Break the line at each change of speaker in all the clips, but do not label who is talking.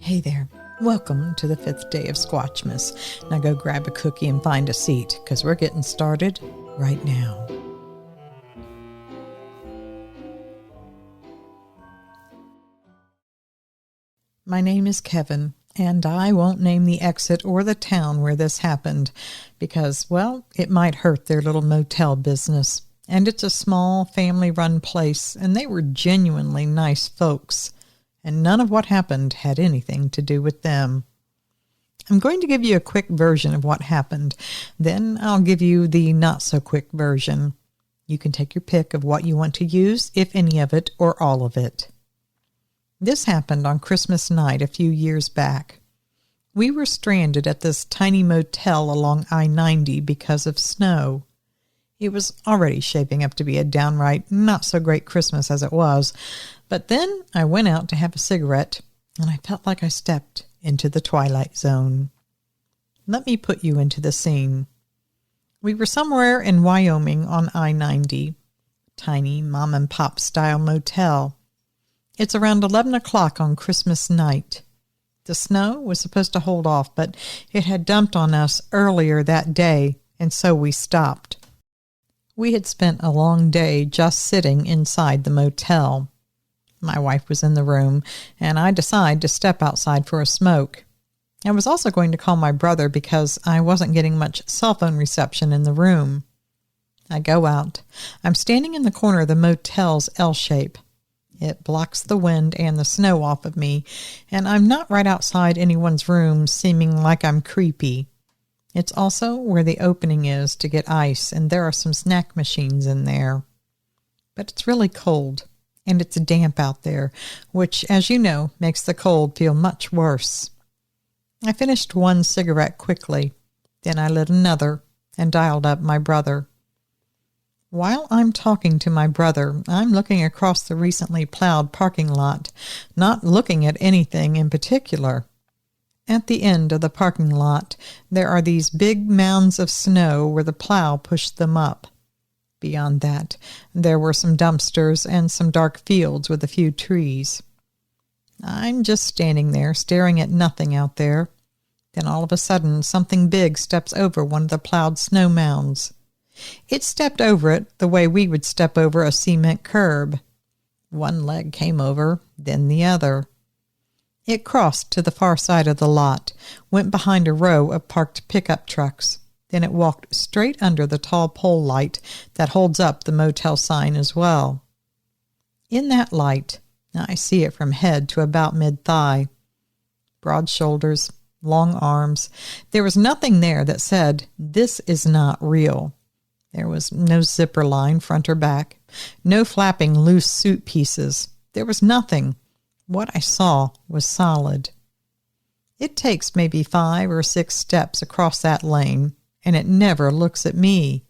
Hey there. Welcome to the 5th day of Squatchmas. Now go grab a cookie and find a seat, because we're getting started right now. My name is Kevin, and I won't name the exit or the town where this happened, because, well, it might hurt their little motel business. And it's a small, family-run place, and they were genuinely nice folks. And none of what happened had anything to do with them. I'm going to give you a quick version of what happened. Then I'll give you the not-so-quick version. You can take your pick of what you want to use, if any of it or all of it. This happened on Christmas night a few years back. We were stranded at this tiny motel along I-90 because of snow. It was already shaping up to be a downright not-so-great Christmas as it was, but then I went out to have a cigarette, and I felt like I stepped into the twilight zone. Let me put you into the scene. We were somewhere in Wyoming on I-90, tiny mom-and-pop style motel. It's around 11 o'clock on Christmas night. The snow was supposed to hold off, but it had dumped on us earlier that day, and so we stopped. We had spent a long day just sitting inside the motel. My wife was in the room, and I decided to step outside for a smoke. I was also going to call my brother because I wasn't getting much cell phone reception in the room. I go out. I'm standing in the corner of the motel's L shape. It blocks the wind and the snow off of me, and I'm not right outside anyone's room, seeming like I'm creepy. It's also where the opening is to get ice, and there are some snack machines in there. But it's really cold, and it's damp out there, which, as you know, makes the cold feel much worse. I finished one cigarette quickly. Then I lit another and dialed up my brother. While I'm talking to my brother, I'm looking across the recently plowed parking lot, not looking at anything in particular. At the end of the parking lot, there are these big mounds of snow where the plow pushed them up. Beyond that, there were some dumpsters and some dark fields with a few trees. I'm just standing there, staring at nothing out there. Then all of a sudden, something big steps over one of the plowed snow mounds. It stepped over it the way we would step over a cement curb. One leg came over, then the other. It crossed to the far side of the lot, went behind a row of parked pickup trucks. Then it walked straight under the tall pole light that holds up the motel sign as well. In that light, I see it from head to about mid-thigh. Broad shoulders, long arms. There was nothing there that said, "This is not real." There was no zipper line front or back, no flapping loose suit pieces. There was nothing. What I saw was solid. It takes maybe 5 or 6 steps across that lane, and it never looks at me.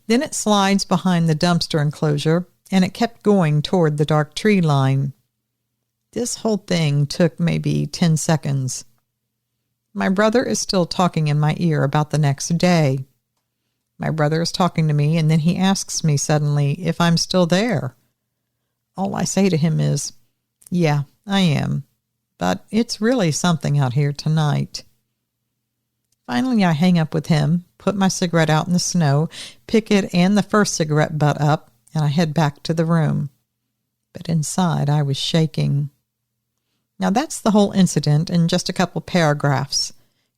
Then it slides behind the dumpster enclosure, and it kept going toward the dark tree line. This whole thing took maybe 10 seconds. My brother is still talking in my ear about the next day. My brother is talking to me, and then he asks me suddenly if I'm still there. All I say to him is, "Yeah, I am, but it's really something out here tonight." Finally, I hang up with him, put my cigarette out in the snow, pick it and the first cigarette butt up, and I head back to the room. But inside, I was shaking. Now, that's the whole incident in just a couple paragraphs.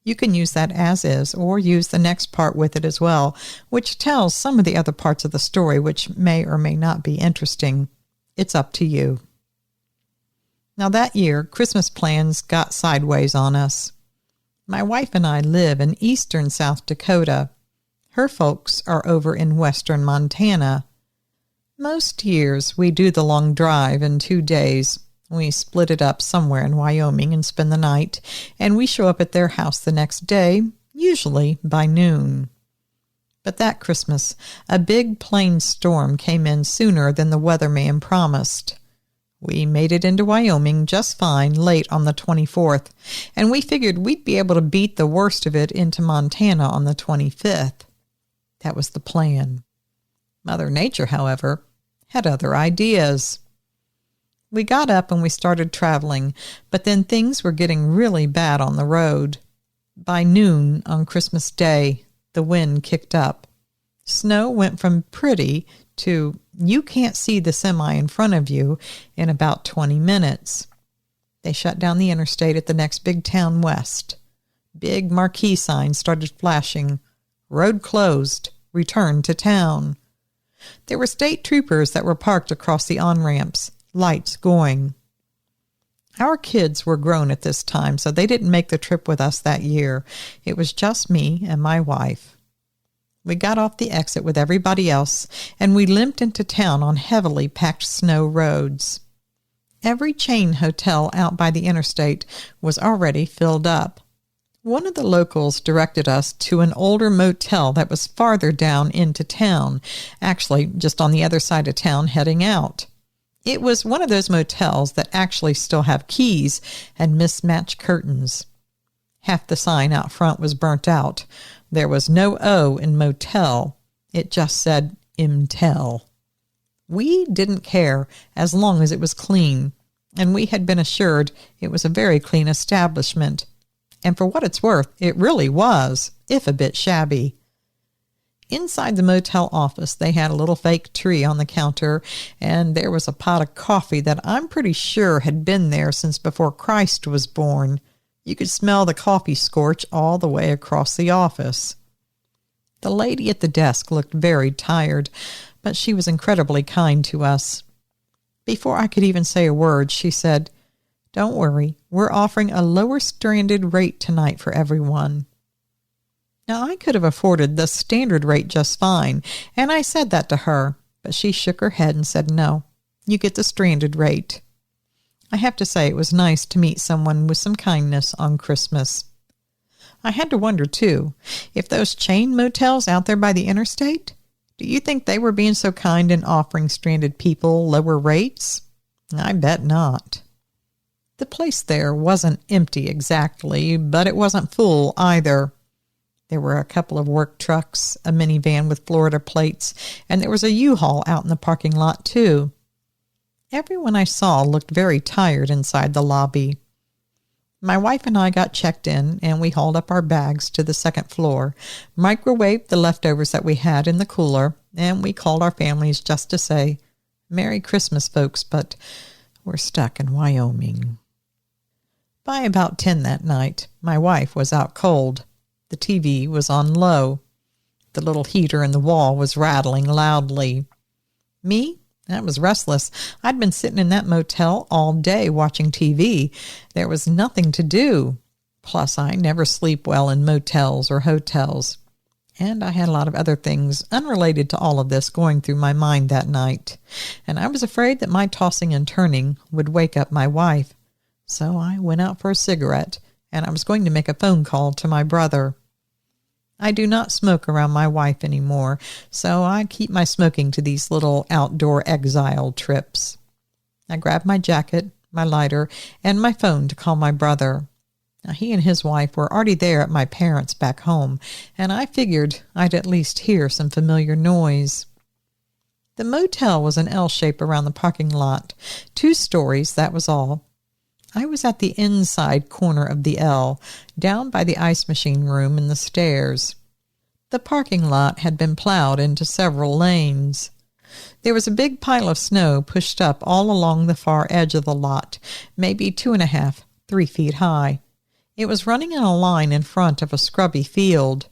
You can use that as is, or use the next part with it as well, which tells some of the other parts of the story, which may or may not be interesting. It's up to you. Now, that year, Christmas plans got sideways on us. My wife and I live in eastern South Dakota. Her folks are over in western Montana. Most years, we do the long drive in 2 days. We split it up somewhere in Wyoming and spend the night, and we show up at their house the next day, usually by noon. But that Christmas, a big plain storm came in sooner than the weatherman promised. We made it into Wyoming just fine late on the 24th, and we figured we'd be able to beat the worst of it into Montana on the 25th. That was the plan. Mother Nature, however, had other ideas. We got up and we started traveling, but then things were getting really bad on the road. By noon on Christmas Day, the wind kicked up. Snow went from pretty to you can't see the semi in front of you in about 20 minutes. They shut down the interstate at the next big town west. Big marquee signs started flashing. Road closed. Return to town. There were state troopers that were parked across the on-ramps, lights going. Our kids were grown at this time, so they didn't make the trip with us that year. It was just me and my wife. We got off the exit with everybody else, and we limped into town on heavily packed snow roads. Every chain hotel out by the interstate was already filled up. One of the locals directed us to an older motel that was farther down into town, actually just on the other side of town heading out. It was one of those motels that actually still have keys and mismatched curtains. Half the sign out front was burnt out. There was no O in motel. It just said Imtel. We didn't care as long as it was clean, and we had been assured it was a very clean establishment. And for what it's worth, it really was, if a bit shabby. Inside the motel office, they had a little fake tree on the counter, and there was a pot of coffee that I'm pretty sure had been there since before Christ was born. You could smell the coffee scorch all the way across the office. The lady at the desk looked very tired, but she was incredibly kind to us. Before I could even say a word, she said, "Don't worry, we're offering a lower stranded rate tonight for everyone." Now, I could have afforded the standard rate just fine, and I said that to her, but she shook her head and said, "No, you get the stranded rate." I have to say it was nice to meet someone with some kindness on Christmas. I had to wonder, too, if those chain motels out there by the interstate, do you think they were being so kind in offering stranded people lower rates? I bet not. The place there wasn't empty exactly, but it wasn't full either. There were a couple of work trucks, a minivan with Florida plates, and there was a U-Haul out in the parking lot, too. Everyone I saw looked very tired inside the lobby. My wife and I got checked in, and we hauled up our bags to the second floor, microwaved the leftovers that we had in the cooler, and we called our families just to say, "Merry Christmas, folks, but we're stuck in Wyoming." By about 10 that night, my wife was out cold. The TV was on low. The little heater in the wall was rattling loudly. Me? I was restless. I'd been sitting in that motel all day watching TV. There was nothing to do. Plus, I never sleep well in motels or hotels. And I had a lot of other things unrelated to all of this going through my mind that night. And I was afraid that my tossing and turning would wake up my wife. So I went out for a cigarette, and I was going to make a phone call to my brother. I do not smoke around my wife anymore, so I keep my smoking to these little outdoor exile trips. I grabbed my jacket, my lighter, and my phone to call my brother. Now, he and his wife were already there at my parents' back home, and I figured I'd at least hear some familiar noise. The motel was an L shape around the parking lot. 2 stories, that was all. I was at the inside corner of the L, down by the ice machine room and the stairs. The parking lot had been plowed into several lanes. There was a big pile of snow pushed up all along the far edge of the lot, maybe 2.5, 3 feet high. It was running in a line in front of a scrubby field.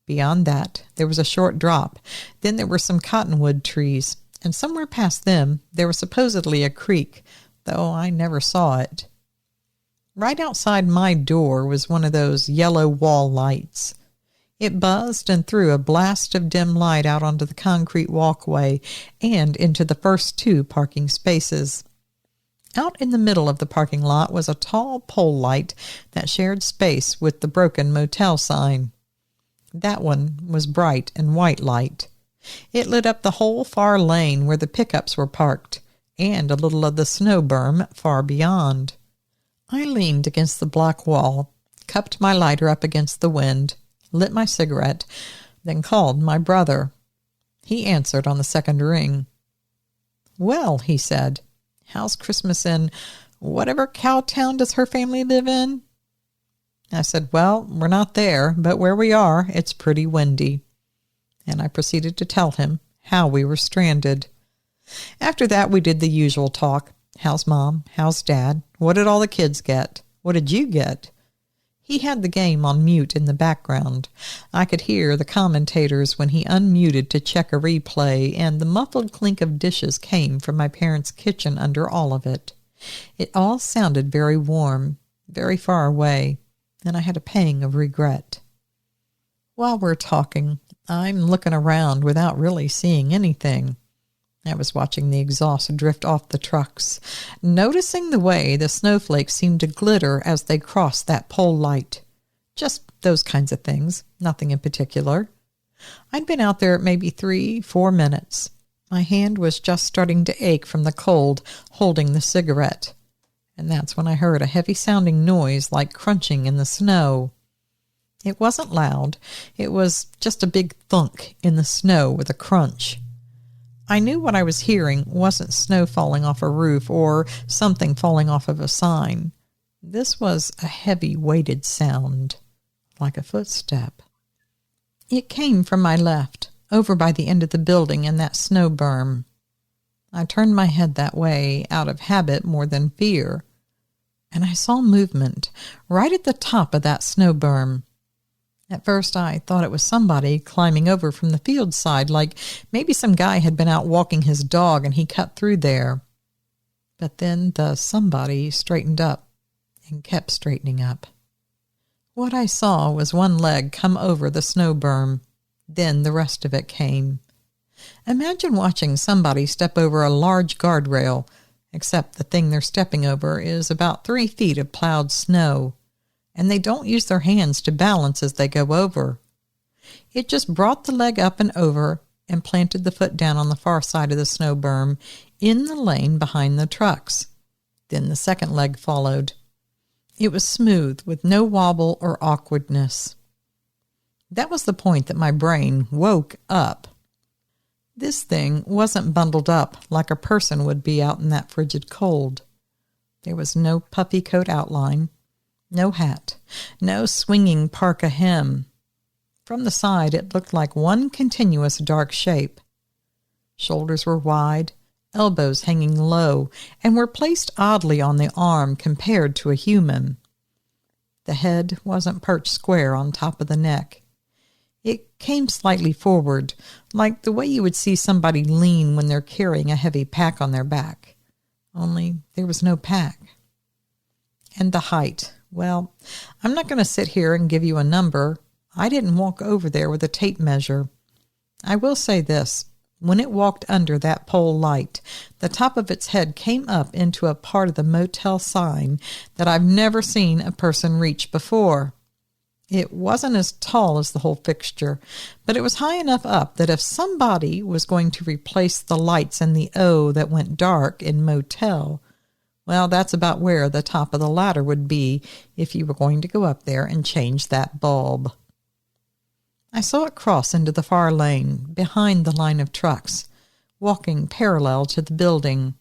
Beyond that, there was a short drop. Then there were some cottonwood trees, and somewhere past them there was supposedly a creek, though I never saw it. Right outside my door was one of those yellow wall lights. It buzzed and threw a blast of dim light out onto the concrete walkway and into the first 2 parking spaces. Out in the middle of the parking lot was a tall pole light that shared space with the broken motel sign. That one was bright and white light. It lit up the whole far lane where the pickups were parked, and a little of the snow berm far beyond. I leaned against the block wall, cupped my lighter up against the wind, lit my cigarette, then called my brother. He answered on the second ring. "Well," he said. How's Christmas in whatever cow town does her family live in? I said, well, we're not there, but where we are, it's pretty windy. And I proceeded to tell him how we were stranded. After that, we did the usual talk. How's Mom? How's Dad? What did all the kids get? What did you get? He had the game on mute in the background. I could hear the commentators when he unmuted to check a replay, and the muffled clink of dishes came from my parents' kitchen under all of it. It all sounded very warm, very far away, and I had a pang of regret. While we're talking, I'm looking around without really seeing anything. I was watching the exhaust drift off the trucks, noticing the way the snowflakes seemed to glitter as they crossed that pole light. Just those kinds of things, nothing in particular. I'd been out there maybe 3-4 minutes. My hand was just starting to ache from the cold holding the cigarette. And that's when I heard a heavy-sounding noise like crunching in the snow. It wasn't loud. It was just a big thunk in the snow with a crunch. I knew what I was hearing wasn't snow falling off a roof or something falling off of a sign. This was a heavy, weighted sound, like a footstep. It came from my left, over by the end of the building in that snow berm. I turned my head that way out of habit more than fear, and I saw movement right at the top of that snow berm. At first I thought it was somebody climbing over from the field side, like maybe some guy had been out walking his dog and he cut through there. But then the somebody straightened up and kept straightening up. What I saw was one leg come over the snow berm. Then the rest of it came. Imagine watching somebody step over a large guardrail, except the thing they're stepping over is about 3 feet of plowed snow, and they don't use their hands to balance as they go over. It just brought the leg up and over and planted the foot down on the far side of the snow berm in the lane behind the trucks. Then the second leg followed. It was smooth, with no wobble or awkwardness. That was the point that my brain woke up. This thing wasn't bundled up like a person would be out in that frigid cold. There was no puffy coat outline, no hat, no swinging parka hem. From the side it looked like one continuous dark shape. Shoulders were wide, elbows hanging low, and were placed oddly on the arm compared to a human. The head wasn't perched square on top of the neck. It came slightly forward, like the way you would see somebody lean when they're carrying a heavy pack on their back. Only there was no pack. And the height, well, I'm not going to sit here and give you a number. I didn't walk over there with a tape measure. I will say this. When it walked under that pole light, the top of its head came up into a part of the motel sign that I've never seen a person reach before. It wasn't as tall as the whole fixture, but it was high enough up that if somebody was going to replace the lights and the O that went dark in motel, well, that's about where the top of the ladder would be if you were going to go up there and change that bulb. I saw it cross into the far lane, behind the line of trucks, walking parallel to the building.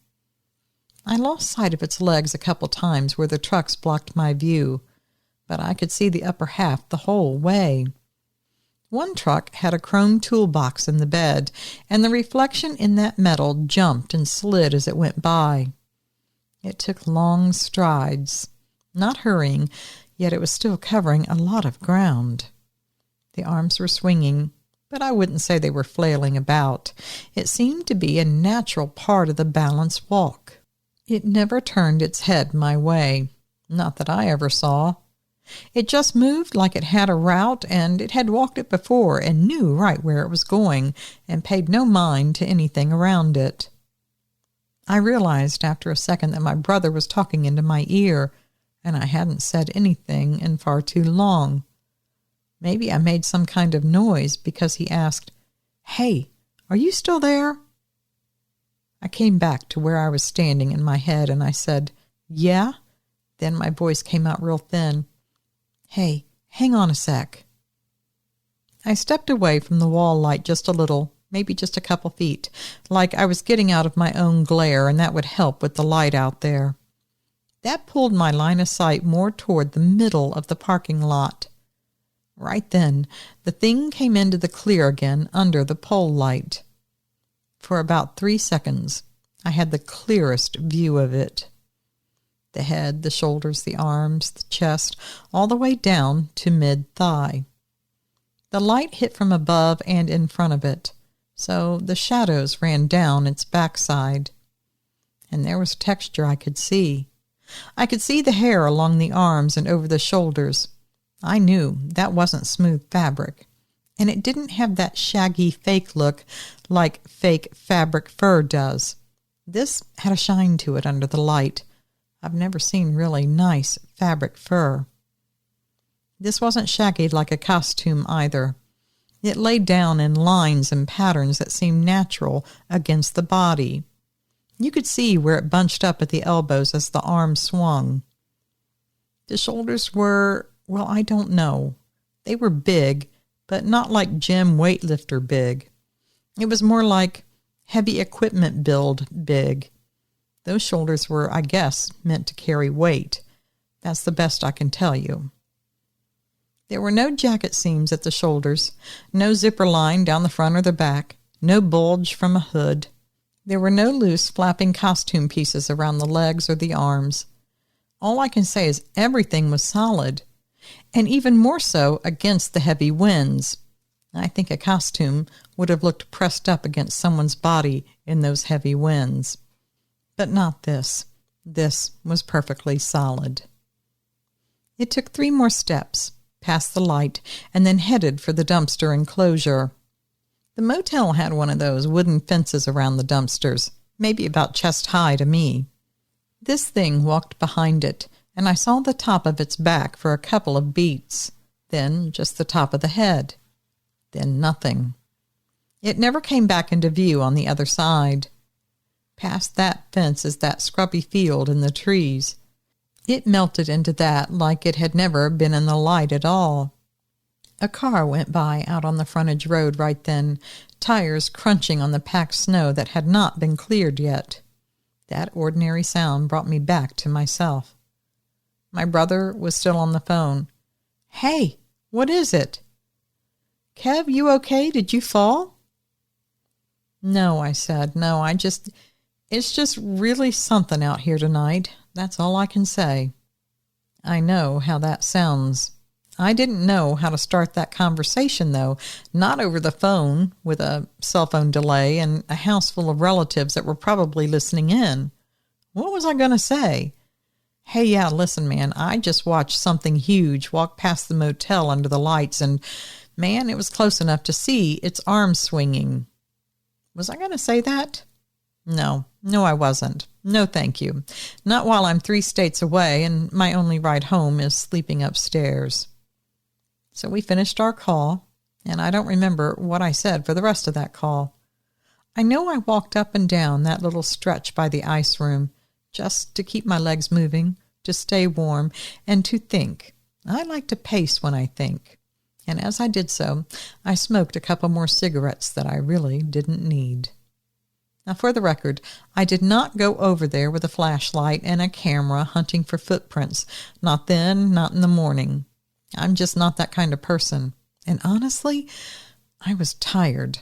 I lost sight of its legs a couple times where the trucks blocked my view, but I could see the upper half the whole way. One truck had a chrome toolbox in the bed, and the reflection in that metal jumped and slid as it went by. It took long strides, not hurrying, yet it was still covering a lot of ground. The arms were swinging, but I wouldn't say they were flailing about. It seemed to be a natural part of the balanced walk. It never turned its head my way, not that I ever saw. It just moved like it had a route, and it had walked it before and knew right where it was going and paid no mind to anything around it. I realized after a second that my brother was talking into my ear, and I hadn't said anything in far too long. Maybe I made some kind of noise because he asked, "Hey, are you still there?" I came back to where I was standing in my head, and I said, "Yeah?" Then my voice came out real thin. "Hey, hang on a sec." I stepped away from the wall light just a little maybe just a couple feet, like I was getting out of my own glare, and that would help with the light out there. That pulled my line of sight more toward the middle of the parking lot. Right then, the thing came into the clear again under the pole light. For about 3 seconds, I had the clearest view of it. The head, the shoulders, the arms, the chest, all the way down to mid-thigh. The light hit from above and in front of it, so the shadows ran down its backside. And there was texture I could see. I could see the hair along the arms and over the shoulders. I knew that wasn't smooth fabric, and it didn't have that shaggy fake look like fake fabric fur does. This had a shine to it under the light. I've never seen really nice fabric fur. This wasn't shaggy like a costume either. It laid down in lines and patterns that seemed natural against the body. You could see where it bunched up at the elbows as the arms swung. The shoulders were, well, I don't know. They were big, but not like gym weightlifter big. It was more like heavy equipment build big. Those shoulders were, I guess, meant to carry weight. That's the best I can tell you. There were no jacket seams at the shoulders, no zipper line down the front or the back, no bulge from a hood. There were no loose flapping costume pieces around the legs or the arms. All I can say is everything was solid, and even more so against the heavy winds. I think a costume would have looked pressed up against someone's body in those heavy winds. But not this. This was perfectly solid. It took 3 more steps, past the light, and then headed for the dumpster enclosure. The motel had one of those wooden fences around the dumpsters, maybe about chest high to me. This thing walked behind it, and I saw the top of its back for a couple of beats, then just the top of the head, then nothing. It never came back into view on the other side. Past that fence is that scrubby field and the trees. It melted into that like it had never been in the light at all. A car went by out on the frontage road right then, tires crunching on the packed snow that had not been cleared yet. That ordinary sound brought me back to myself. My brother was still on the phone. "Hey, what is it?" "Kev, you okay? Did you fall?" "No," I said. "No, it's just really something out here tonight. That's all I can say." I know how that sounds. I didn't know how to start that conversation, though, not over the phone with a cell phone delay and a house full of relatives that were probably listening in. What was I going to say? "Hey, yeah, listen, man, I just watched something huge walk past the motel under the lights, and, man, it was close enough to see its arms swinging." Was I going to say that? No, I wasn't. No, thank you. Not while I'm 3 states away and my only ride home is sleeping upstairs. So we finished our call, and I don't remember what I said for the rest of that call. I know I walked up and down that little stretch by the ice room, just to keep my legs moving, to stay warm, and to think. I like to pace when I think. And as I did so, I smoked a couple more cigarettes that I really didn't need. Now, for the record, I did not go over there with a flashlight and a camera hunting for footprints. Not then, not in the morning. I'm just not that kind of person. And honestly, I was tired.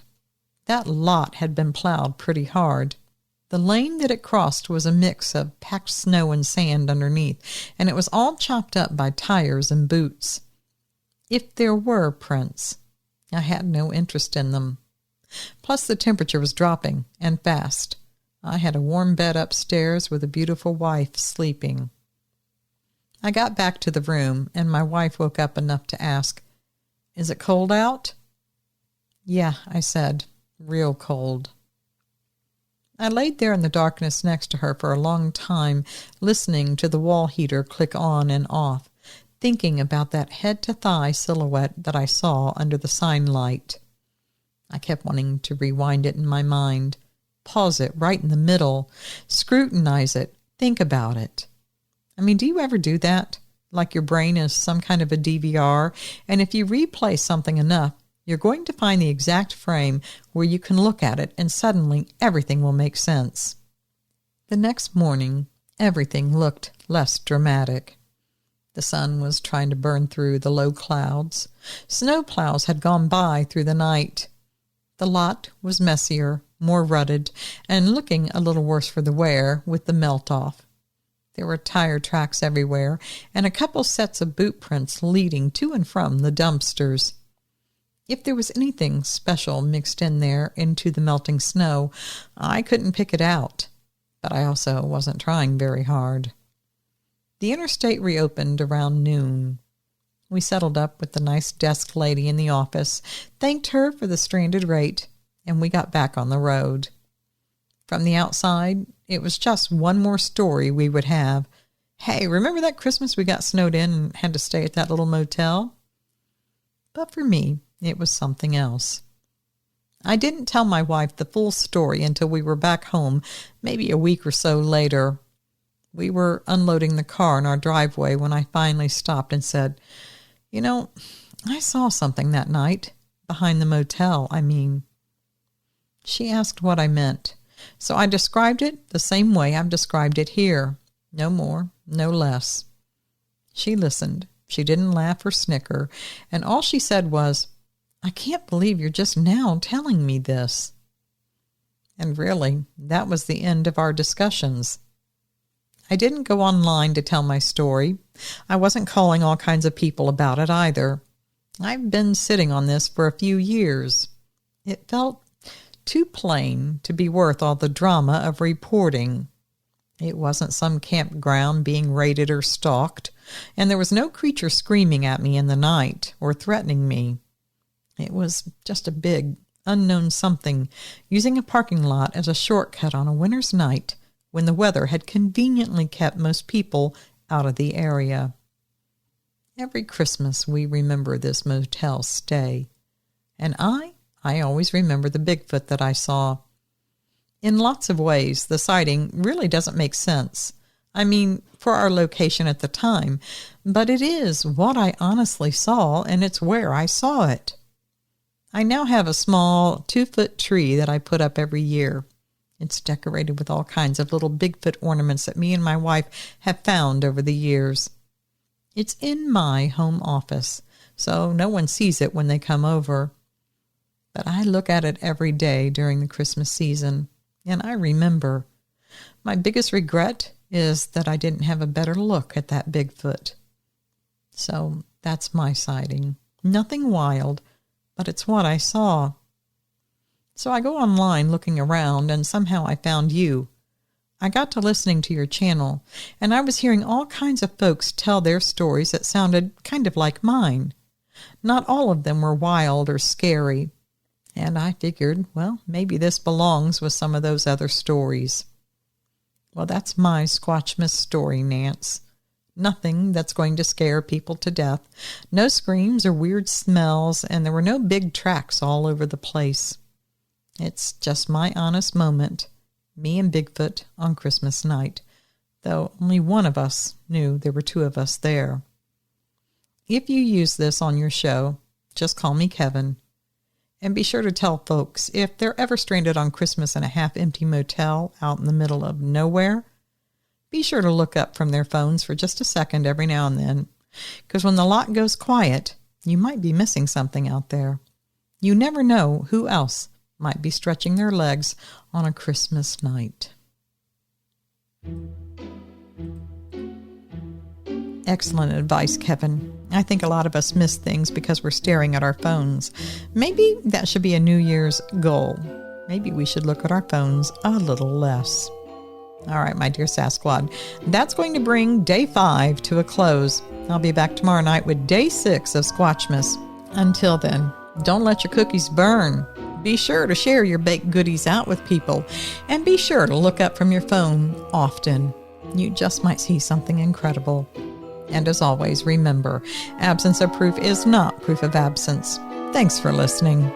That lot had been plowed pretty hard. The lane that it crossed was a mix of packed snow and sand underneath, and it was all chopped up by tires and boots. If there were prints, I had no interest in them. Plus the temperature was dropping, and fast. I had a warm bed upstairs with a beautiful wife sleeping. I got back to the room, and my wife woke up enough to ask, "Is it cold out?" "Yeah," I said, "real cold." I laid there in the darkness next to her for a long time, listening to the wall heater click on and off, thinking about that head-to-thigh silhouette that I saw under the sign light. I kept wanting to rewind it in my mind, pause it right in the middle, scrutinize it, think about it. I mean, do you ever do that? Like your brain is some kind of a DVR, and if you replay something enough, You're going to find the exact frame where you can look at it and suddenly everything will make sense. The next morning, everything looked less dramatic. The sun was trying to burn through the low clouds. Snow plows had gone by through the night. The lot was messier, more rutted, and looking a little worse for the wear with the melt-off. There were tire tracks everywhere, and a couple sets of boot prints leading to and from the dumpsters. If there was anything special mixed in there into the melting snow, I couldn't pick it out, but I also wasn't trying very hard. The interstate reopened around noon. We settled up with the nice desk lady in the office, thanked her for the stranded rate, and we got back on the road. From the outside, it was just one more story we would have. Hey, remember that Christmas we got snowed in and had to stay at that little motel? But for me, it was something else. I didn't tell my wife the full story until we were back home, maybe a week or so later. We were unloading the car in our driveway when I finally stopped and said, I saw something that night. Behind the motel, I mean. She asked what I meant, so I described it the same way I've described it here. No more, no less. She listened. She didn't laugh or snicker, and all she said was, "I can't believe you're just now telling me this." And really, that was the end of our discussions. I didn't go online to tell my story. I wasn't calling all kinds of people about it either. I've been sitting on this for a few years. It felt too plain to be worth all the drama of reporting. It wasn't some campground being raided or stalked, and there was no creature screaming at me in the night or threatening me. It was just a big, unknown something using a parking lot as a shortcut on a winter's night when the weather had conveniently kept most people out of the area. Every Christmas we remember this motel stay, and I always remember the Bigfoot that I saw. In lots of ways, the sighting really doesn't make sense. I mean, for our location at the time, but it is what I honestly saw, and it's where I saw it. I now have a small 2-foot tree that I put up every year. It's decorated with all kinds of little Bigfoot ornaments that me and my wife have found over the years. It's in my home office, so no one sees it when they come over. But I look at it every day during the Christmas season, and I remember. My biggest regret is that I didn't have a better look at that Bigfoot. So that's my sighting. Nothing wild, but it's what I saw. So I go online looking around, and somehow I found you. I got to listening to your channel, and I was hearing all kinds of folks tell their stories that sounded kind of like mine. Not all of them were wild or scary, and I figured, well, maybe this belongs with some of those other stories. Well, that's my Squatchmas story, Nance. Nothing that's going to scare people to death. No screams or weird smells, and there were no big tracks all over the place. It's just my honest moment, me and Bigfoot on Christmas night, though only one of us knew there were two of us there. If you use this on your show, just call me Kevin. And be sure to tell folks if they're ever stranded on Christmas in a half-empty motel out in the middle of nowhere, be sure to look up from their phones for just a second every now and then, because when the lot goes quiet, you might be missing something out there. You never know who else might be stretching their legs on a Christmas night. Excellent advice, Kevin. I think a lot of us miss things because we're staring at our phones. Maybe that should be a New Year's goal. Maybe we should look at our phones a little less. All right, my dear Sasquatch, that's going to bring Day 5 to a close. I'll be back tomorrow night with Day 6 of Squatchmas. Until then, don't let your cookies burn. Be sure to share your baked goodies out with people, and be sure to look up from your phone often. You just might see something incredible. And as always, remember, absence of proof is not proof of absence. Thanks for listening.